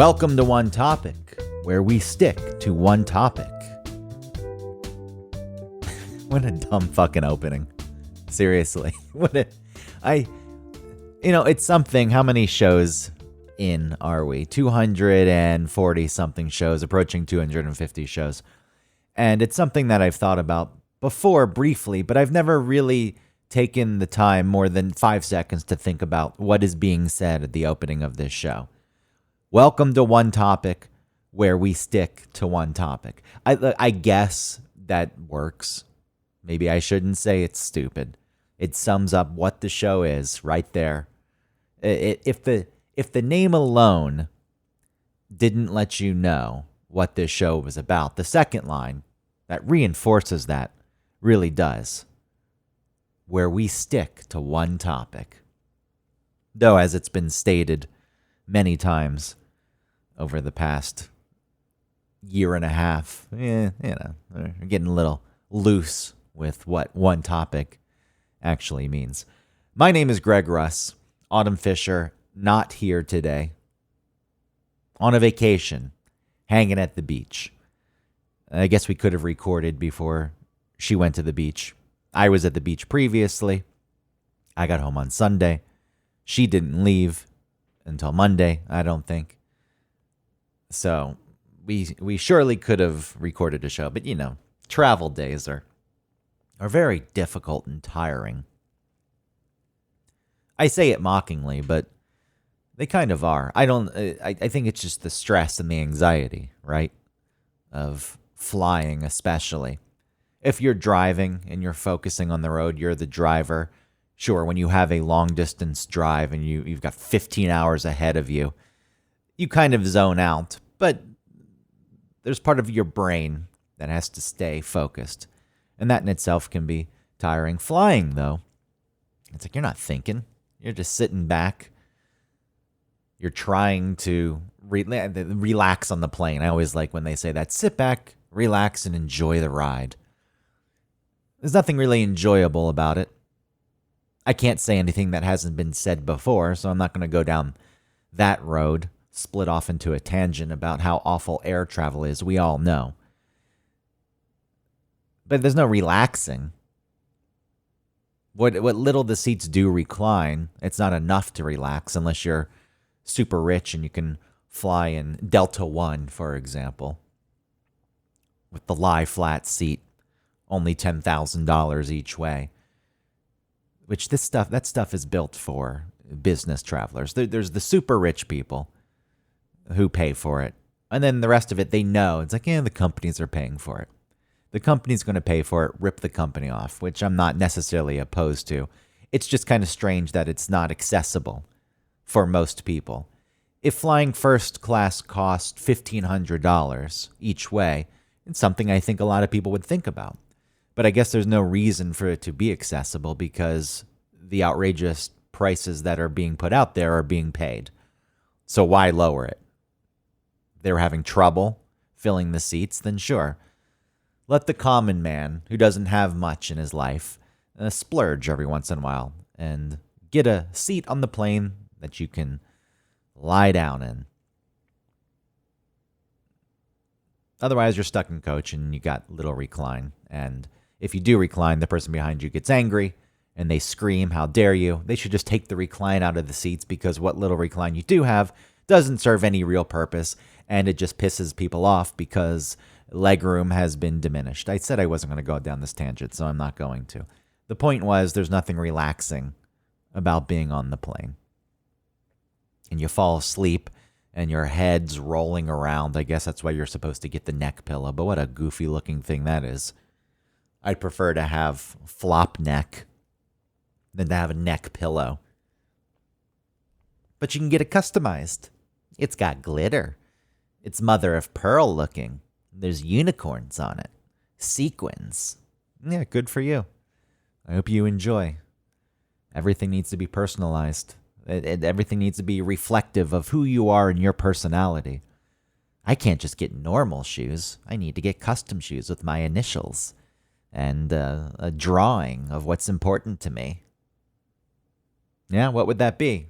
Welcome to One Topic, where we stick to one topic. What a dumb fucking opening. Seriously. It's something. How many shows in are we? 240 something shows, approaching 250 shows. And it's something that I've thought about before briefly, but I've never really taken the time more than 5 seconds to think about what is being said at the opening of this show. Welcome to One Topic, where we stick to one topic. I guess that works. Maybe I shouldn't say it's stupid. It sums up what the show is right there. If the name alone didn't let you know what this show was about, the second line that reinforces that really does. Where we stick to one topic. Though, as it's been stated many times over the past year and a half, we're getting a little loose with what one topic actually means. My name is Greg Russ. Autumn Fisher, not here today. On a vacation, hanging at the beach. I guess we could have recorded before she went to the beach. I was at the beach previously. I got home on Sunday. She didn't leave until Monday, I don't think. So we surely could have recorded a show, but travel days are very difficult and tiring. I say it mockingly, but they kind of are. I think it's just the stress and the anxiety, right? Of flying, especially. If you're driving and you're focusing on the road, you're the driver. Sure, when you have a long distance drive and you've got 15 hours ahead of you, you kind of zone out. But there's part of your brain that has to stay focused. And that in itself can be tiring. Flying, though, it's like you're not thinking. You're just sitting back. You're trying to relax on the plane. I always like when they say that. Sit back, relax, and enjoy the ride. There's nothing really enjoyable about it. I can't say anything that hasn't been said before, so I'm not going to go down that road, split off into a tangent about how awful air travel is. We all know. But there's no relaxing. What little the seats do recline, it's not enough to relax unless you're super rich and you can fly in Delta One, for example, with the lie flat seat. Only $10,000 each way, which that stuff is built for business travelers. There's the super rich people who pay for it. And then the rest of it, they know. It's like, the companies are paying for it. The company's going to pay for it, rip the company off, which I'm not necessarily opposed to. It's just kind of strange that it's not accessible for most people. If flying first class cost $1,500 each way, it's something I think a lot of people would think about. But I guess there's no reason for it to be accessible because the outrageous prices that are being put out there are being paid. So why lower it? If they were having trouble filling the seats, then sure. Let the common man who doesn't have much in his life splurge every once in a while and get a seat on the plane that you can lie down in. Otherwise, you're stuck in coach and you got little recline. And if you do recline, the person behind you gets angry and they scream, "How dare you?" They should just take the recline out of the seats because what little recline you do have doesn't serve any real purpose. And it just pisses people off because legroom has been diminished. I said I wasn't going to go down this tangent, so I'm not going to. The point was there's nothing relaxing about being on the plane. And you fall asleep and your head's rolling around. I guess that's why you're supposed to get the neck pillow, but what a goofy looking thing that is. I'd prefer to have flop neck than to have a neck pillow. But you can get it customized. It's got glitter. It's mother of pearl looking. There's unicorns on it. Sequins. Yeah, good for you. I hope you enjoy. Everything needs to be personalized. Everything needs to be reflective of who you are and your personality. I can't just get normal shoes. I need to get custom shoes with my initials and a drawing of what's important to me. Yeah, what would that be?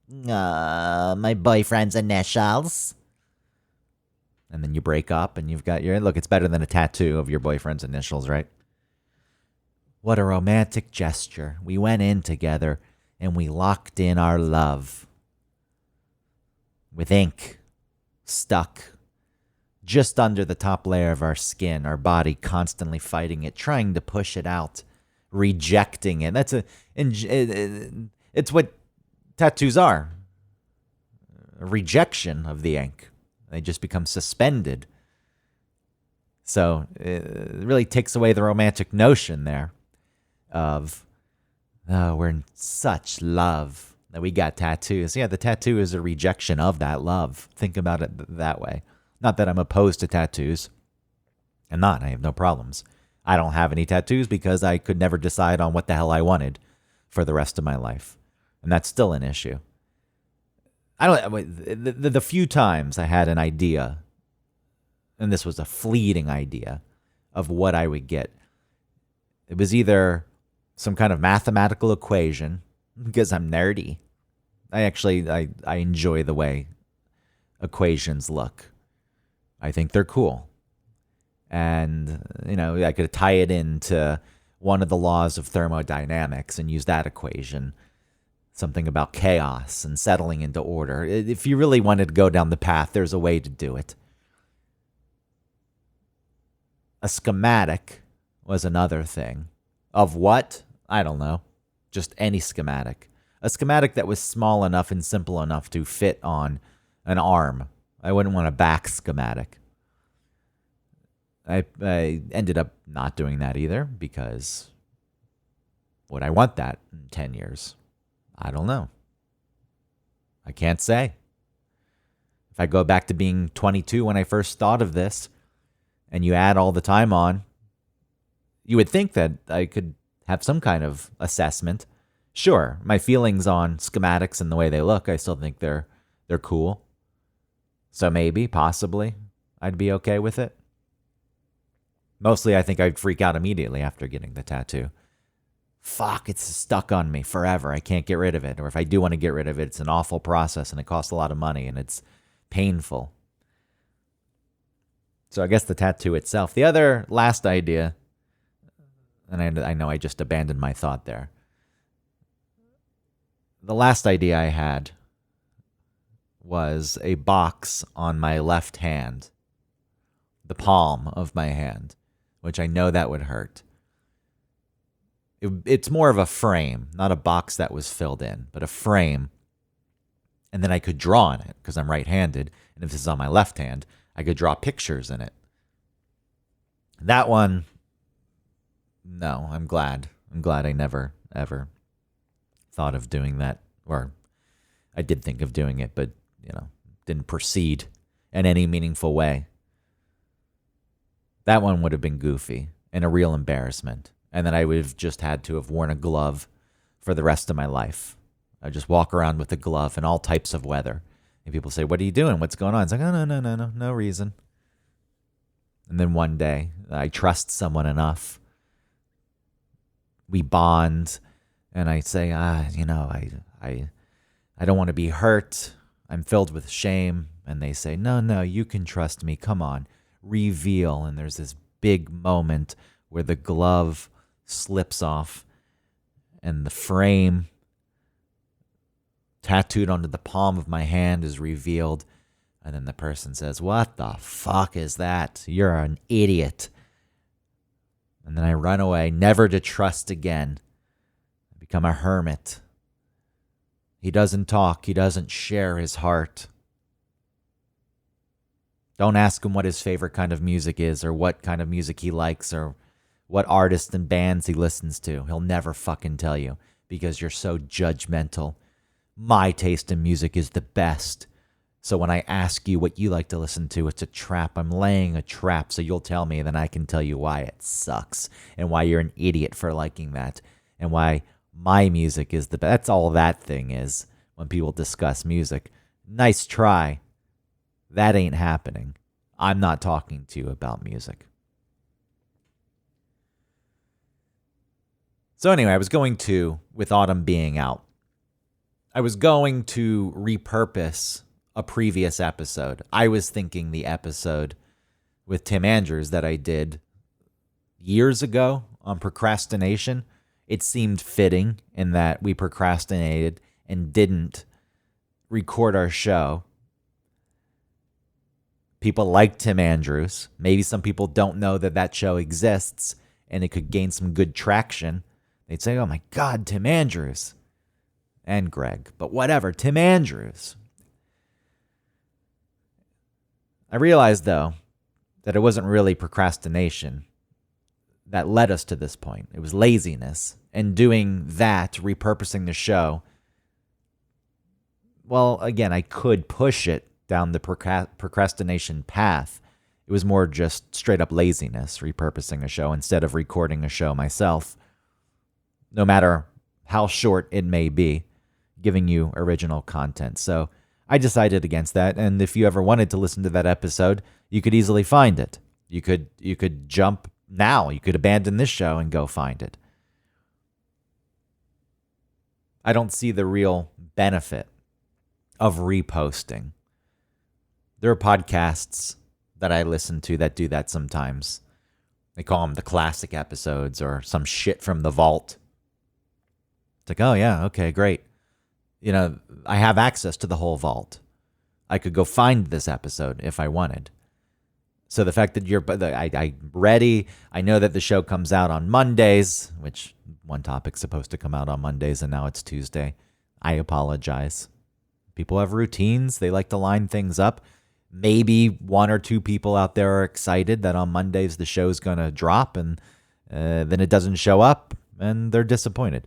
My boyfriend's initials. And then you break up and you've got look, it's better than a tattoo of your boyfriend's initials, right? What a romantic gesture. We went in together and we locked in our love with ink stuck just under the top layer of our skin, our body constantly fighting it, trying to push it out, rejecting it. It's what tattoos are. A rejection of the ink. They just become suspended. So it really takes away the romantic notion there of, oh, we're in such love that we got tattoos. Yeah, the tattoo is a rejection of that love. Think about it that way. Not that I'm opposed to tattoos. I'm not. I have no problems. I don't have any tattoos because I could never decide on what the hell I wanted for the rest of my life. And that's still an issue. The few times I had an idea, and this was a fleeting idea of what I would get, it was either some kind of mathematical equation, because I'm nerdy. I enjoy the way equations look. I think they're cool. And, I could tie it into one of the laws of thermodynamics and use that equation. Something about chaos and settling into order. If you really wanted to go down the path, there's a way to do it. A schematic was another thing. Of what? I don't know. Just any schematic. A schematic that was small enough and simple enough to fit on an arm. I wouldn't want a back schematic. I ended up not doing that either because would I want that in 10 years? I don't know. I can't say. If I go back to being 22 when I first thought of this, and you add all the time on, you would think that I could have some kind of assessment. Sure, my feelings on schematics and the way they look, I still think they're cool. So maybe, possibly, I'd be okay with it. Mostly, I think I'd freak out immediately after getting the tattoo. Fuck, it's stuck on me forever. I can't get rid of it. Or if I do want to get rid of it, it's an awful process and it costs a lot of money and it's painful. So I guess the tattoo itself. The other last idea, and I know I just abandoned my thought there. The last idea I had was a box on my left hand, the palm of my hand, which I know that would hurt. It's more of a frame, not a box that was filled in, but a frame. And then I could draw on it because I'm right-handed. And if this is on my left hand, I could draw pictures in it. That one, no, I'm glad. I'm glad I never, ever thought of doing that. Or I did think of doing it, but, didn't proceed in any meaningful way. That one would have been goofy and a real embarrassment. And then I would have just had to have worn a glove for the rest of my life. I just walk around with a glove in all types of weather. And people say, what are you doing? What's going on? It's like, oh, no reason. And then one day, I trust someone enough. We bond. And I say, I don't want to be hurt. I'm filled with shame. And they say, no, you can trust me. Come on. Reveal. And there's this big moment where the glove slips off and the frame tattooed onto the palm of my hand is revealed. And then the person says, what the fuck is that? You're an idiot. And then I run away, never to trust again. I become a hermit. He doesn't talk. He doesn't share his heart. Don't ask him what his favorite kind of music is or what kind of music he likes or what artists and bands he listens to. He'll never fucking tell you because you're so judgmental. My taste in music is the best. So when I ask you what you like to listen to, it's a trap. I'm laying a trap so you'll tell me, then I can tell you why it sucks and why you're an idiot for liking that and why my music is the best. That's all that thing is when people discuss music. Nice try. That ain't happening. I'm not talking to you about music. So anyway, I was going to, with autumn being out, I was going to repurpose a previous episode. I was thinking the episode with Tim Andrews that I did years ago on procrastination. It seemed fitting in that we procrastinated and didn't record our show. People like Tim Andrews. Maybe some people don't know that that show exists and it could gain some good traction. They'd say, oh my God, Tim Andrews. And Greg. But whatever, Tim Andrews. I realized, though, that it wasn't really procrastination that led us to this point. It was laziness. And doing that, repurposing the show, well, again, I could push it down the procrastination path. It was more just straight up laziness, repurposing a show instead of recording a show myself, no matter how short it may be, giving you original content. So I decided against that. And if you ever wanted to listen to that episode, you could easily find it. You could jump now. You could abandon this show and go find it. I don't see the real benefit of reposting. There are podcasts that I listen to that do that sometimes. They call them the classic episodes or some shit from the vault. It's like, oh yeah, okay, great. You know, I have access to the whole vault. I could go find this episode if I wanted. So the fact that I'm ready, I know that the show comes out on Mondays, which one topic's supposed to come out on Mondays and now it's Tuesday. I apologize. People have routines. They like to line things up. Maybe one or two people out there are excited that on Mondays the show's going to drop and then it doesn't show up and they're disappointed.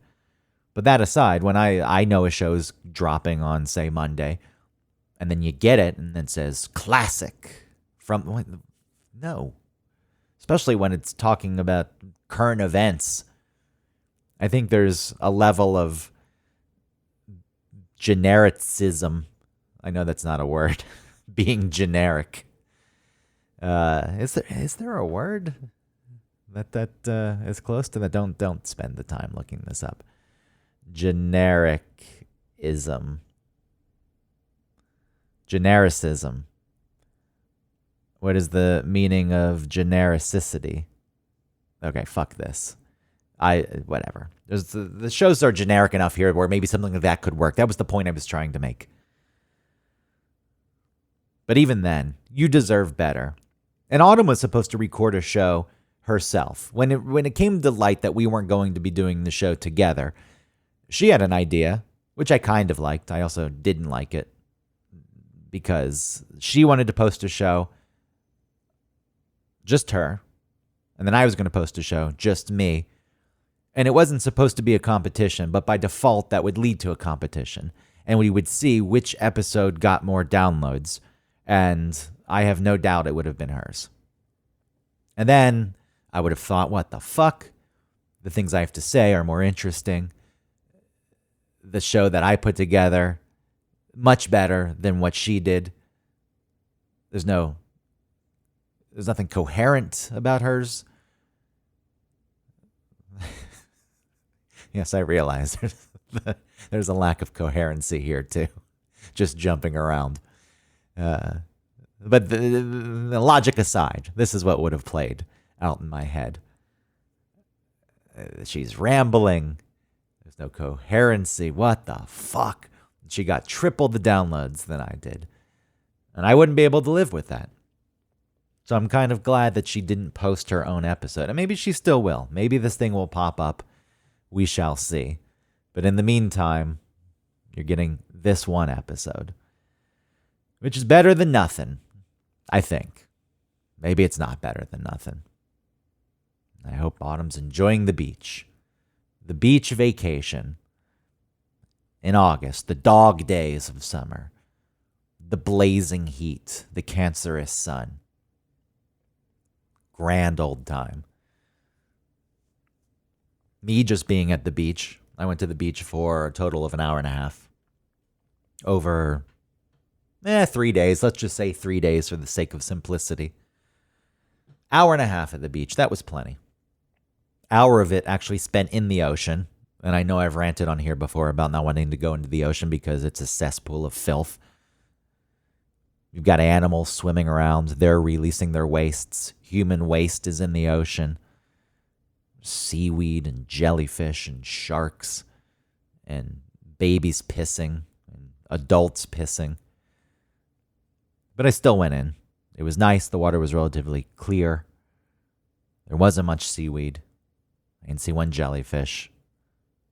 But that aside, when I know a show's dropping on, say, Monday, and then you get it and then it says classic from, no. Especially when it's talking about current events. I think there's a level of genericism. I know that's not a word. Being generic. Is there a word that is close to that? Don't spend the time looking this up. Genericism. What is the meaning of genericity? Okay, fuck this. Whatever. The shows are generic enough here where maybe something like that could work. That was the point I was trying to make. But even then, you deserve better. And Autumn was supposed to record a show herself. When it came to light that we weren't going to be doing the show together, she had an idea, which I kind of liked. I also didn't like it because she wanted to post a show, just her, and then I was going to post a show, just me. And it wasn't supposed to be a competition, but by default, that would lead to a competition. And we would see which episode got more downloads. And I have no doubt it would have been hers. And then I would have thought, what the fuck? The things I have to say are more interesting. The show that I put together, much better than what she did. There's nothing coherent about hers. Yes, I realize there's a lack of coherency here too. Just jumping around. But the logic aside, this is what would have played out in my head. She's rambling. There's no coherency. What the fuck? She got triple the downloads than I did. And I wouldn't be able to live with that. So I'm kind of glad that she didn't post her own episode. And maybe she still will. Maybe this thing will pop up. We shall see. But in the meantime, you're getting this one episode. Which is better than nothing, I think. Maybe it's not better than nothing. I hope Autumn's enjoying the beach. The beach vacation. In August, the dog days of summer. The blazing heat. The cancerous sun. Grand old time. Me just being at the beach. I went to the beach for a total of an hour and a half. Over 3 days. Let's just say 3 days for the sake of simplicity. Hour and a half at the beach. That was plenty. Hour of it actually spent in the ocean. And I know I've ranted on here before about not wanting to go into the ocean because it's a cesspool of filth. You've got animals swimming around. They're releasing their wastes. Human waste is in the ocean. Seaweed and jellyfish and sharks and babies pissing and adults pissing. But I still went in. It was nice. The water was relatively clear. There wasn't much seaweed. I didn't see one jellyfish.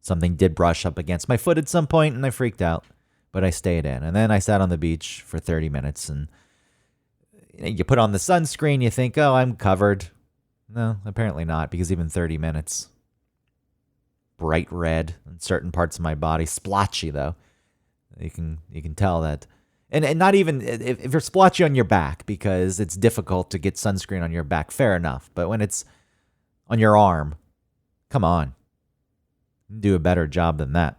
Something did brush up against my foot at some point, and I freaked out. But I stayed in. And then I sat on the beach for 30 minutes, and you put on the sunscreen, you think, oh, I'm covered. No, apparently not, because even 30 minutes. Bright red in certain parts of my body. Splotchy, though. You can tell that. And not even, if you're splotchy on your back, because it's difficult to get sunscreen on your back, fair enough. But when it's on your arm, come on. Do a better job than that.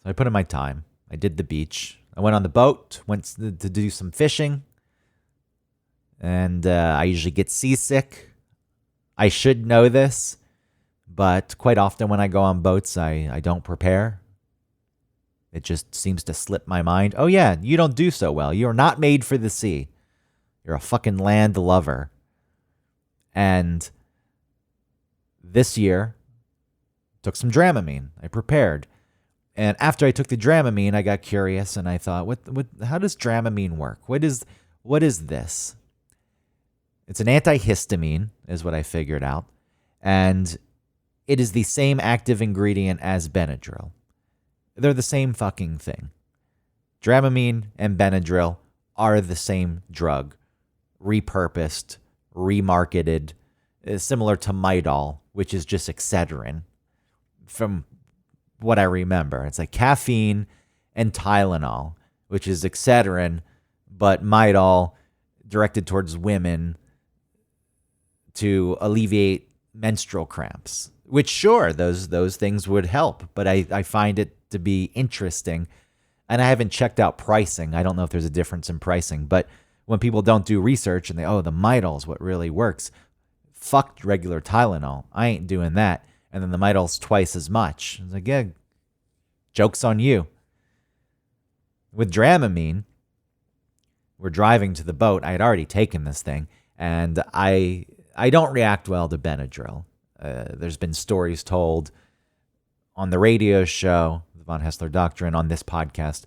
So I put in my time. I did the beach. I went on the boat, went to do some fishing. And I usually get seasick. I should know this, but quite often when I go on boats, I don't prepare. It just seems to slip my mind. Oh yeah, you don't do so well. You're not made for the sea. You're a fucking land lover. And this year, took some Dramamine. I prepared. And after I took the Dramamine, I got curious and I thought, how does Dramamine work? What is this? It's an antihistamine, is what I figured out. And it is the same active ingredient as Benadryl. They're the same fucking thing. Dramamine and Benadryl are the same drug. Repurposed, remarketed, similar to Midol, which is just Excedrin. From what I remember, it's like caffeine and Tylenol, which is Excedrin, but Midol directed towards women to alleviate menstrual cramps, which sure, those things would help, but I find it to be interesting, and I haven't checked out pricing. I don't know if there's a difference in pricing, but when people don't do research and the Midol is what really works, fuck regular Tylenol. I ain't doing that. And then the Midol's twice as much. It's like, yeah, joke's on you. With Dramamine, we're driving to the boat. I had already taken this thing, and I don't react well to Benadryl. There's been stories told on the radio show, the Von Hessler Doctrine, on this podcast,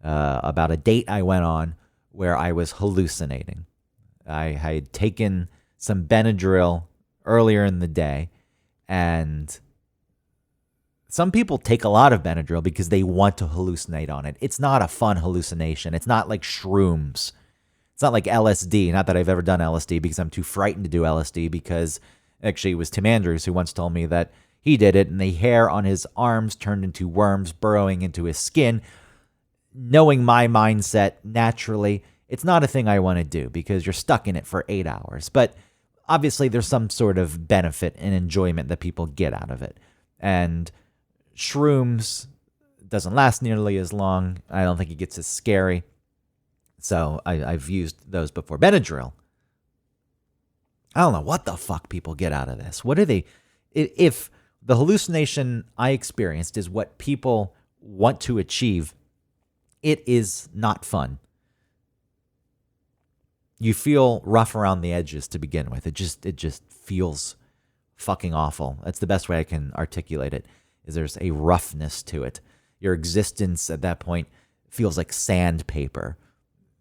about a date I went on where I was hallucinating. I had taken some Benadryl earlier in the day, and some people take a lot of Benadryl because they want to hallucinate on it. It's not a fun hallucination. It's not like shrooms. It's not like LSD. Not that I've ever done LSD because I'm too frightened to do LSD, because actually it was Tim Andrews who once told me that he did it and the hair on his arms turned into worms burrowing into his skin. Knowing my mindset, naturally, it's not a thing I want to do because you're stuck in it for 8 hours. But obviously there's some sort of benefit and enjoyment that people get out of it. And shrooms doesn't last nearly as long. I don't think it gets as scary. So I've used those before. Benadryl. I don't know what the fuck people get out of this. What are they? If the hallucination I experienced is what people want to achieve, it is not fun. You feel rough around the edges to begin with. It just feels fucking awful. That's the best way I can articulate it, is there's a roughness to it. Your existence at that point feels like sandpaper.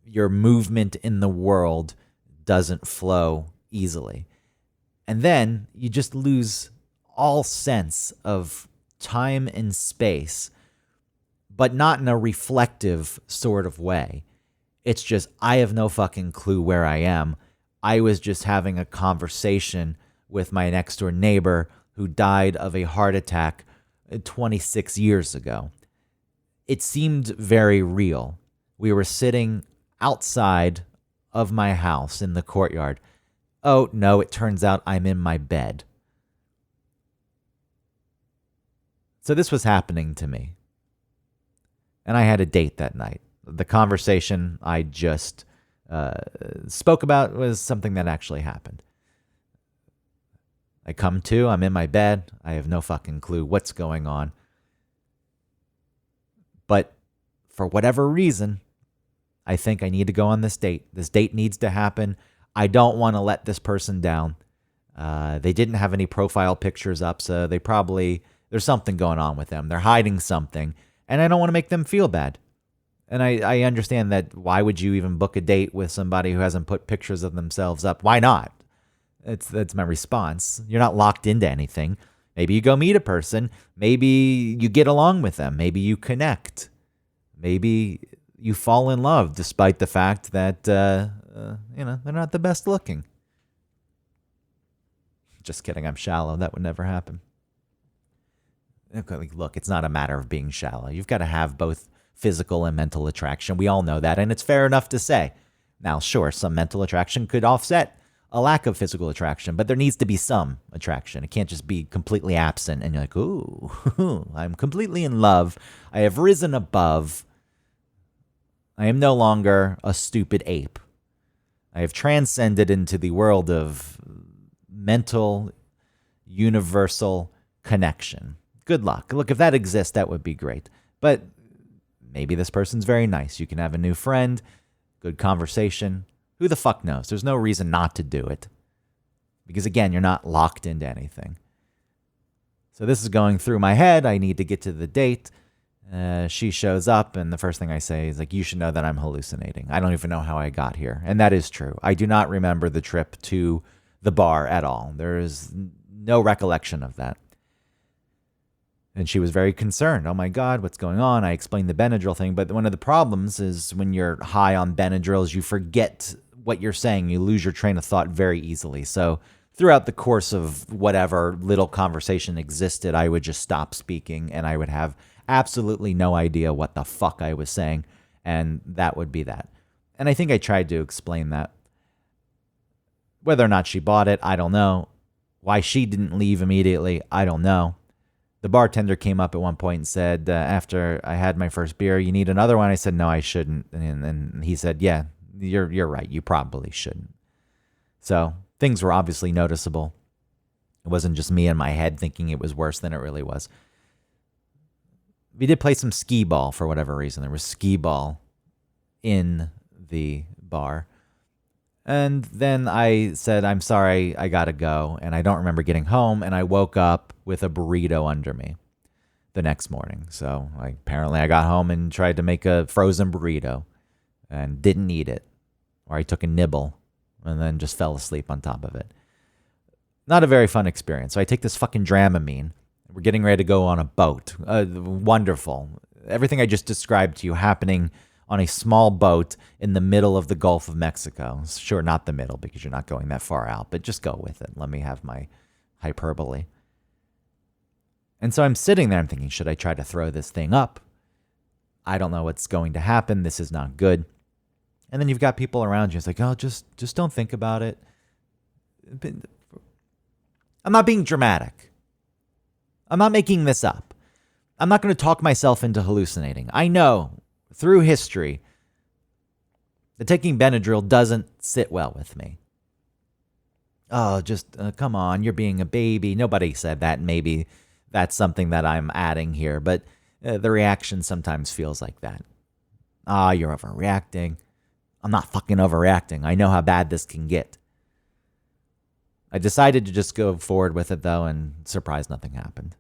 Your movement in the world doesn't flow easily. And then you just lose all sense of time and space, but not in a reflective sort of way. It's just, I have no fucking clue where I am. I was just having a conversation with my next door neighbor who died of a heart attack 26 years ago. It seemed very real. We were sitting outside of my house in the courtyard. Oh, no, it turns out I'm in my bed. So this was happening to me. And I had a date that night. The conversation I just spoke about was something that actually happened. I come to, I'm in my bed. I have no fucking clue what's going on. But for whatever reason, I think I need to go on this date. This date needs to happen. I don't want to let this person down. They didn't have any profile pictures up, so there's something going on with them. They're hiding something, and I don't want to make them feel bad. And I understand that. Why would you even book a date with somebody who hasn't put pictures of themselves up? Why not? That's my response. You're not locked into anything. Maybe you go meet a person. Maybe you get along with them. Maybe you connect. Maybe you fall in love, despite the fact that they're not the best looking. Just kidding. I'm shallow. That would never happen. Look, it's not a matter of being shallow. You've got to have both physical and mental attraction. We all know that, and it's fair enough to say. Now, sure, some mental attraction could offset a lack of physical attraction, but there needs to be some attraction. It can't just be completely absent, and you're like, ooh, I'm completely in love. I have risen above. I am no longer a stupid ape. I have transcended into the world of mental, universal connection. Good luck. Look, if that exists, that would be great. But maybe this person's very nice. You can have a new friend, good conversation. Who the fuck knows? There's no reason not to do it. Because again, you're not locked into anything. So this is going through my head. I need to get to the date. She shows up, and the first thing I say is like, you should know that I'm hallucinating. I don't even know how I got here. And that is true. I do not remember the trip to the bar at all. There is no recollection of that. And she was very concerned. Oh my God, what's going on? I explained the Benadryl thing, but one of the problems is when you're high on Benadryls, you forget what you're saying. You lose your train of thought very easily. So throughout the course of whatever little conversation existed, I would just stop speaking and I would have absolutely no idea what the fuck I was saying. And that would be that. And I think I tried to explain that. Whether or not she bought it, I don't know. Why she didn't leave immediately, I don't know. The bartender came up at one point and said, after I had my first beer, you need another one? I said, no, I shouldn't. And he said, yeah, you're right. You probably shouldn't. So things were obviously noticeable. It wasn't just me in my head thinking it was worse than it really was. We did play some skee ball for whatever reason. There was skee ball in the bar. And then I said, I'm sorry, I gotta go. And I don't remember getting home. And I woke up with a burrito under me the next morning. So apparently I got home and tried to make a frozen burrito and didn't eat it. Or I took a nibble and then just fell asleep on top of it. Not a very fun experience. So I take this fucking Dramamine. We're getting ready to go on a boat. Wonderful. Everything I just described to you happening on a small boat in the middle of the Gulf of Mexico. Sure, not the middle because you're not going that far out, but just go with it. Let me have my hyperbole. And so I'm sitting there, I'm thinking, should I try to throw this thing up? I don't know what's going to happen. This is not good. And then you've got people around you. It's like, oh, just don't think about it. I'm not being dramatic. I'm not making this up. I'm not going to talk myself into hallucinating. I know through history that taking Benadryl doesn't sit well with me. Oh, just come on, you're being a baby. Nobody said that. Maybe that's something that I'm adding here, but the reaction sometimes feels like that. Ah, you're overreacting. I'm not fucking overreacting. I know how bad this can get. I decided to just go forward with it though, and surprise, nothing happened.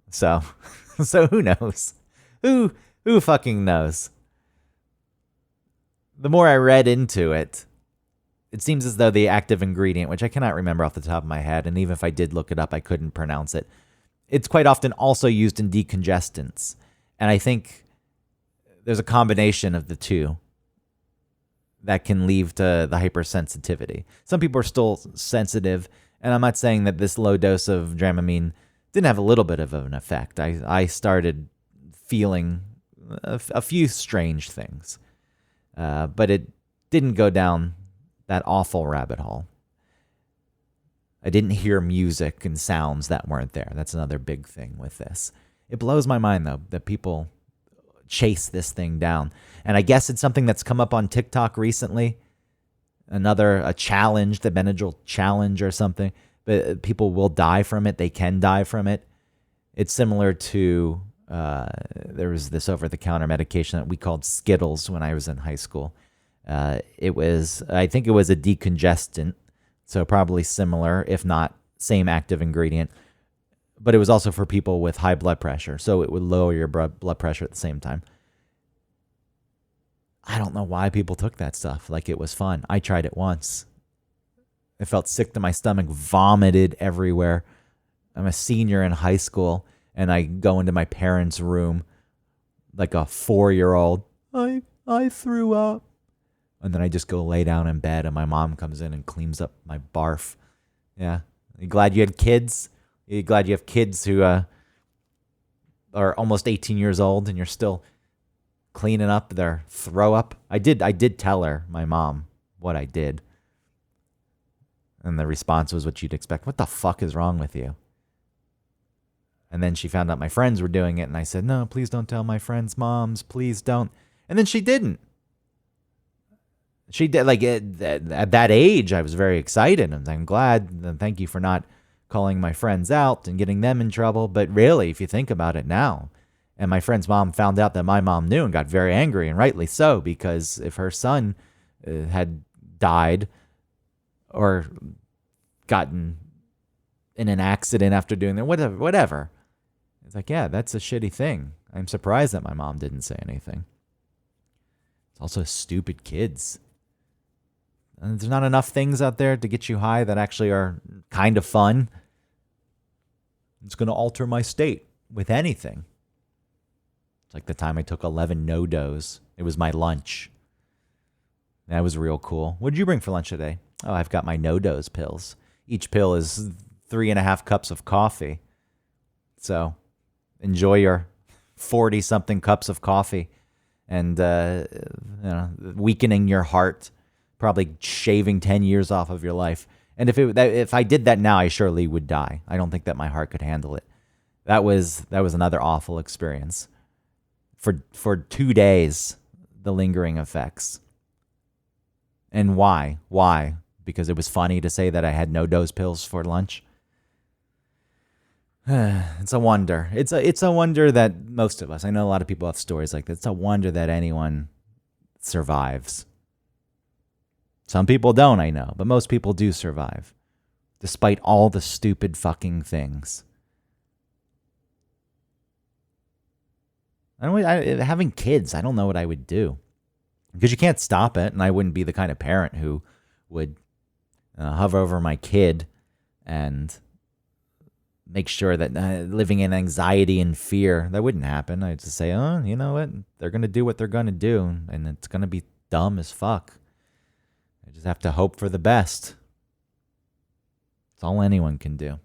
So who knows? Who fucking knows? The more I read into it, it seems as though the active ingredient, which I cannot remember off the top of my head, and even if I did look it up, I couldn't pronounce it. It's quite often also used in decongestants. And I think there's a combination of the two that can lead to the hypersensitivity. Some people are still sensitive, and I'm not saying that this low dose of Dramamine didn't have a little bit of an effect. I started feeling a few strange things, but it didn't go down that awful rabbit hole. I didn't hear music and sounds that weren't there. That's another big thing with this. It blows my mind, though, that people chase this thing down. And I guess it's something that's come up on TikTok recently. A challenge, the Benadryl challenge or something. But people will die from it. They can die from it. It's similar to There was this over-the-counter medication that we called Skittles when I was in high school. I think it was a decongestant, so probably similar, if not same active ingredient. But it was also for people with high blood pressure, so it would lower your blood pressure at the same time. I don't know why people took that stuff like it was fun. I tried it once. I felt sick to my stomach, vomited everywhere. I'm a senior in high school, and I go into my parents' room like a 4-year-old. I threw up. And then I just go lay down in bed, and my mom comes in and cleans up my barf. Yeah. You glad you had kids? You glad you have kids who are almost 18 years old and you're still cleaning up their throw up? I did tell her, my mom, what I did. And the response was what you'd expect. What the fuck is wrong with you? And then she found out my friends were doing it, and I said, no, please don't tell my friends' moms. Please don't. And then she didn't. She did. Like at that age, I was very excited. I'm glad. And thank you for not calling my friends out and getting them in trouble. But really, if you think about it now, and my friend's mom found out that my mom knew and got very angry, and rightly so, because if her son had died or gotten in an accident after doing that, whatever. It's like, yeah, that's a shitty thing. I'm surprised that my mom didn't say anything. It's also stupid kids. And there's not enough things out there to get you high that actually are kind of fun. It's going to alter my state with anything. It's like the time I took 11 no-dos. It was my lunch. That was real cool. What did you bring for lunch today? Oh, I've got my no-dos pills. Each pill is 3.5 cups of coffee. So enjoy your 40-something cups of coffee and weakening your heart, probably shaving 10 years off of your life. And if I did that now, I surely would die. I don't think that my heart could handle it. That was another awful experience. For 2 days, the lingering effects. And why? Why? Because it was funny to say that I had no-dose pills for lunch. It's a wonder. It's a wonder that most of us, I know a lot of people have stories like this. It's a wonder that anyone survives. Some people don't, I know, but most people do survive, despite all the stupid fucking things. Having kids, I don't know what I would do, because you can't stop it, and I wouldn't be the kind of parent who would hover over my kid and make sure that living in anxiety and fear, that wouldn't happen. I'd just say, oh, you know what? They're going to do what they're going to do, and it's going to be dumb as fuck. I just have to hope for the best. That's all anyone can do.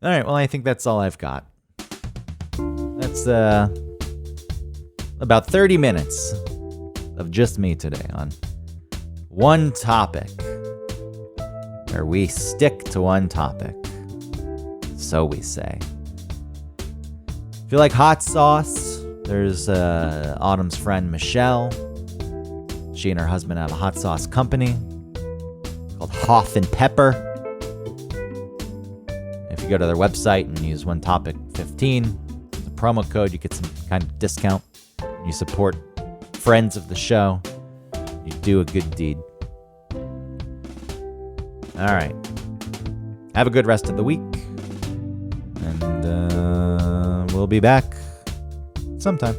All right, well, I think that's all I've got. That's about 30 minutes of just me today on one topic, where we stick to one topic. So we say. If you like hot sauce, there's Autumn's friend Michelle. She and her husband have a hot sauce company called Hoff and Pepper. If you go to their website and use one topic 15, it's a promo code, you get some kind of discount. You support friends of the show. You do a good deed. All right. Have a good rest of the week. And we'll be back sometime.